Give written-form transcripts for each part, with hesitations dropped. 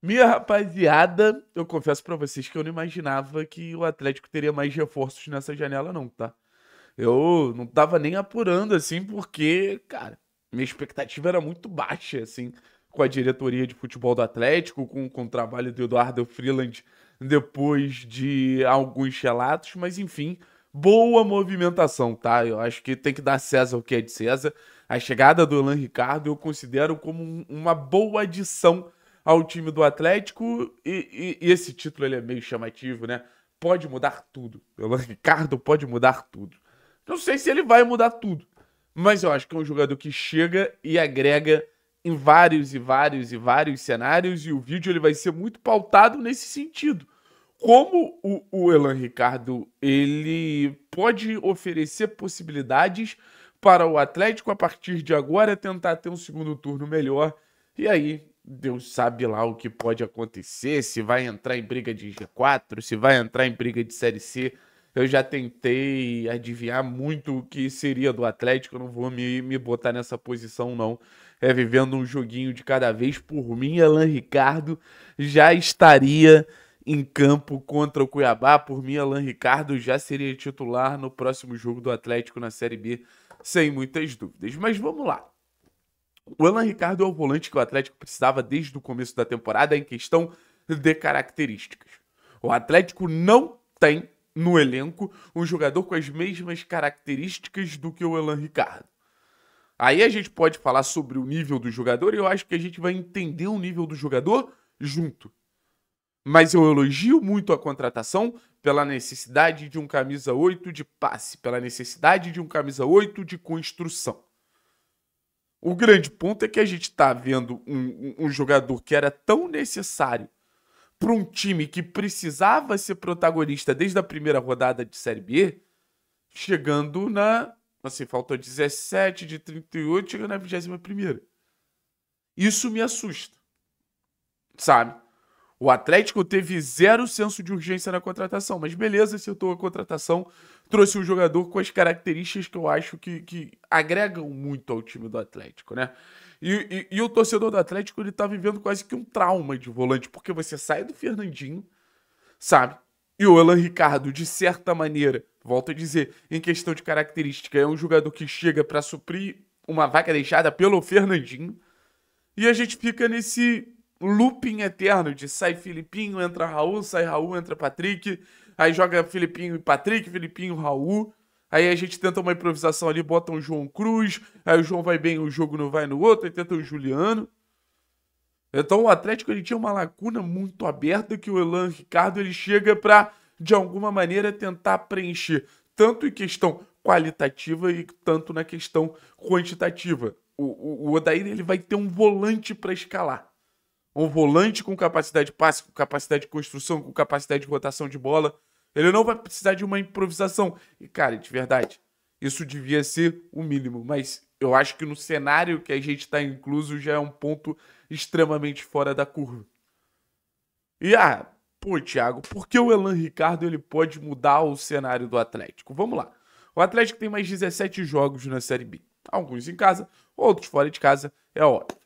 Minha rapaziada, eu confesso pra vocês que eu não imaginava que o Atlético teria mais reforços nessa janela não, tá? Eu não tava nem apurando assim, porque, cara, minha expectativa era muito baixa, assim, com a diretoria de futebol do Atlético, com o trabalho do Eduardo Freeland depois de alguns relatos, mas enfim, boa movimentação, tá? Eu acho que tem que dar César o que é de César. A chegada do Alan Ricardo eu considero como uma boa adição ao time do Atlético e esse título ele é meio chamativo, né? Pode mudar tudo. O Alan Ricardo pode mudar tudo. Não sei se ele vai mudar tudo, mas eu acho que é um jogador que chega e agrega em vários cenários e o vídeo ele vai ser muito pautado nesse sentido. Como o Elan Ricardo ele pode oferecer possibilidades para o Atlético a partir de agora tentar ter um segundo turno melhor. E aí, Deus sabe lá o que pode acontecer, se vai entrar em briga de G4, se vai entrar em briga de Série C. Eu já tentei adivinhar muito o que seria do Atlético, eu não vou me botar nessa posição, não. É vivendo um joguinho de cada vez. Por mim, Alan Ricardo já estaria em campo contra o Cuiabá. Por mim, Alan Ricardo já seria titular no próximo jogo do Atlético na Série B, sem muitas dúvidas. Mas vamos lá. O Alan Ricardo é o volante que o Atlético precisava desde o começo da temporada em questão de características. O Atlético não tem no elenco um jogador com as mesmas características do que o Alan Ricardo. Aí a gente pode falar sobre o nível do jogador e eu acho que a gente vai entender o nível do jogador junto. Mas eu elogio muito a contratação pela necessidade de um camisa 8 de passe, pela necessidade de um camisa 8 de construção. O grande ponto é que a gente está vendo um jogador que era tão necessário para um time que precisava ser protagonista desde a primeira rodada de Série B, chegando na... Assim, faltou 17 de 38, chegando na 21ª. Isso me assusta, sabe? O Atlético teve zero senso de urgência na contratação, mas beleza, acertou a contratação, trouxe um jogador com as características que eu acho que agregam muito ao time do Atlético, né? E o torcedor do Atlético, ele tá vivendo quase que um trauma de volante, porque você sai do Fernandinho, sabe? E o Alan Ricardo, de certa maneira, volto a dizer, em questão de característica, é um jogador que chega para suprir uma vaga deixada pelo Fernandinho, e a gente fica nesse looping eterno de sai Filipinho, entra Raul, sai Raul, entra Patrick, aí joga Filipinho e Patrick, Filipinho, Raul, aí a gente tenta uma improvisação ali, bota um João Cruz, aí o João vai bem, o jogo não vai no outro, aí tenta o Juliano. Então o Atlético ele tinha uma lacuna muito aberta que o Alan Ricardo ele chega para, de alguma maneira, tentar preencher, tanto em questão qualitativa e tanto na questão quantitativa. O Odair ele vai ter um volante para escalar. Um volante com capacidade de passe, com capacidade de construção, com capacidade de rotação de bola. Ele não vai precisar de uma improvisação. E, cara, de verdade, isso devia ser o mínimo. Mas eu acho que no cenário que a gente está incluso já é um ponto extremamente fora da curva. E, pô, Thiago, por que o Alan Ricardo ele pode mudar o cenário do Atlético? Vamos lá. O Atlético tem mais 17 jogos na Série B. Alguns em casa, outros fora de casa, é óbvio.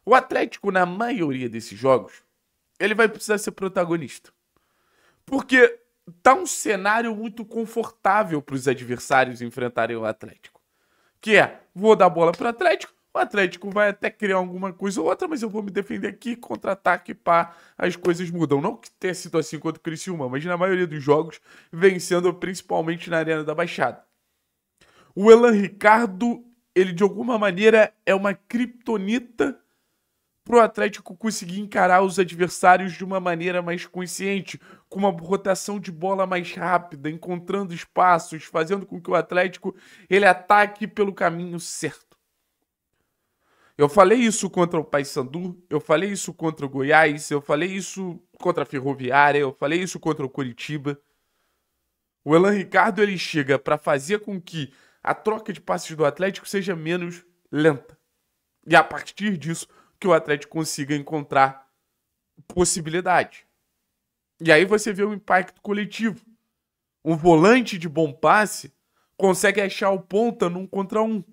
O Atlético, na maioria desses jogos, ele vai precisar ser protagonista. Porque tá um cenário muito confortável para os adversários enfrentarem o Atlético. Que é, vou dar bola para o Atlético vai até criar alguma coisa ou outra, mas eu vou me defender aqui, contra-ataque, pá, as coisas mudam. Não que tenha sido assim contra o Criciúma, mas na maioria dos jogos, vencendo principalmente na Arena da Baixada. O Alan Ricardo, ele de alguma maneira é uma criptonita pro Atlético conseguir encarar os adversários de uma maneira mais consciente, com uma rotação de bola mais rápida, encontrando espaços, fazendo com que o Atlético ele ataque pelo caminho certo. Eu falei isso contra o Paysandu, eu falei isso contra o Goiás, eu falei isso contra a Ferroviária, eu falei isso contra o Coritiba. O Alan Ricardo ele chega para fazer com que a troca de passes do Atlético seja menos lenta. E a partir disso, que o Atlético consiga encontrar possibilidade. E aí você vê o impacto coletivo. Um volante de bom passe consegue achar o ponta num contra um.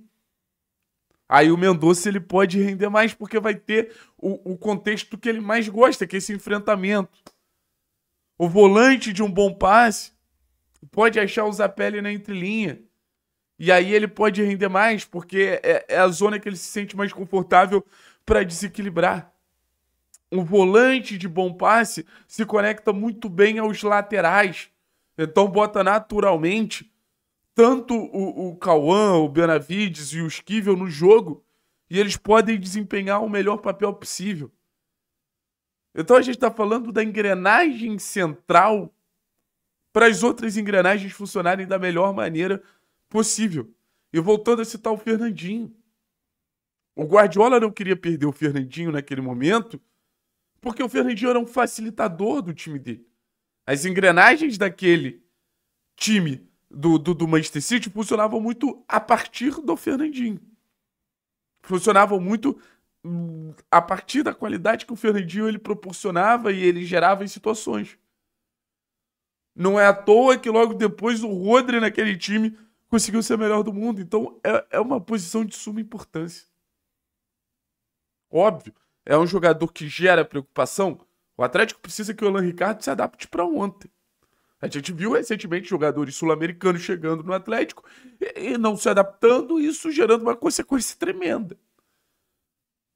Aí o Mendonça ele pode render mais porque vai ter o contexto que ele mais gosta, que é esse enfrentamento. O volante de um bom passe pode achar o Zapelli na entrelinha. E aí ele pode render mais porque é a zona que ele se sente mais confortável para desequilibrar. Um volante de bom passe se conecta muito bem aos laterais. Então bota naturalmente tanto o Cauã, o Benavides e o Esquivel no jogo e eles podem desempenhar o melhor papel possível. Então a gente está falando da engrenagem central para as outras engrenagens funcionarem da melhor maneira possível. E voltando a citar o Fernandinho. O Guardiola não queria perder o Fernandinho naquele momento porque o Fernandinho era um facilitador do time dele. As engrenagens daquele time do Manchester City funcionavam muito a partir do Fernandinho. Funcionavam muito a partir da qualidade que o Fernandinho ele proporcionava e ele gerava em situações. Não é à toa que logo depois o Rodri naquele time conseguiu ser o melhor do mundo. Então é uma posição de suma importância. Óbvio, é um jogador que gera preocupação. O Atlético precisa que o Alan Ricardo se adapte para ontem. A gente viu recentemente jogadores sul-americanos chegando no Atlético e não se adaptando, isso gerando uma consequência tremenda.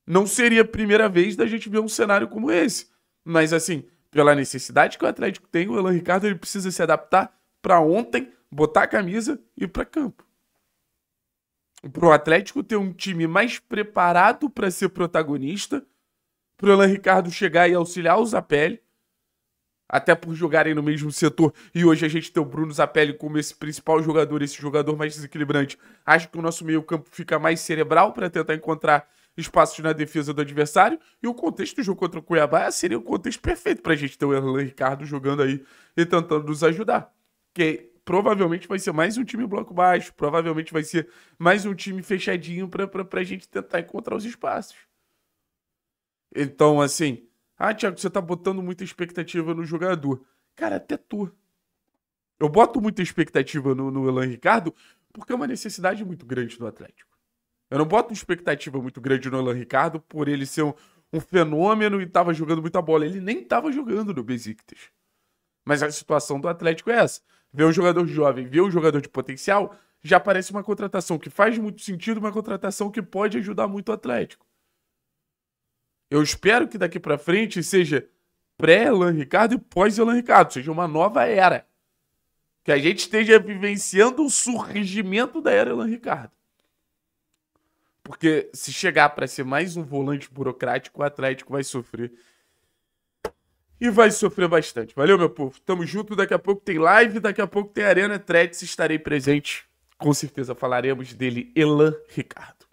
Não seria a primeira vez da gente ver um cenário como esse. Mas assim, pela necessidade que o Atlético tem, o Alan Ricardo ele precisa se adaptar para ontem, botar a camisa e ir para campo. Para o Atlético ter um time mais preparado para ser protagonista, para o Alan Ricardo chegar e auxiliar o Zapelli, até por jogarem no mesmo setor, e hoje a gente tem o Bruno Zapelli como esse principal jogador, esse jogador mais desequilibrante. Acho que o nosso meio campo fica mais cerebral para tentar encontrar espaços na defesa do adversário, e o contexto do jogo contra o Cuiabá seria o contexto perfeito para a gente ter o Alan Ricardo jogando aí e tentando nos ajudar. Que provavelmente vai ser mais um time bloco baixo, provavelmente vai ser mais um time fechadinho para a gente tentar encontrar os espaços. Então, assim, Thiago, você tá botando muita expectativa no jogador. Cara, até tu. Eu boto muita expectativa no Alan Ricardo porque é uma necessidade muito grande do Atlético. Eu não boto expectativa muito grande no Alan Ricardo por ele ser um fenômeno e tava jogando muita bola. Ele nem tava jogando no Besiktas. Mas a situação do Atlético é essa. Ver um jogador jovem, ver um jogador de potencial, já parece uma contratação que faz muito sentido, uma contratação que pode ajudar muito o Atlético. Eu espero que daqui pra frente seja pré-Alan Ricardo e pós-Alan Ricardo, seja uma nova era. Que a gente esteja vivenciando o surgimento da era Alan Ricardo. Porque se chegar para ser mais um volante burocrático, o Atlético vai sofrer. E vai sofrer bastante. Valeu, meu povo. Tamo junto. Daqui a pouco tem live, daqui a pouco tem Arena Threads. Estarei presente. Com certeza falaremos dele, Alan Ricardo.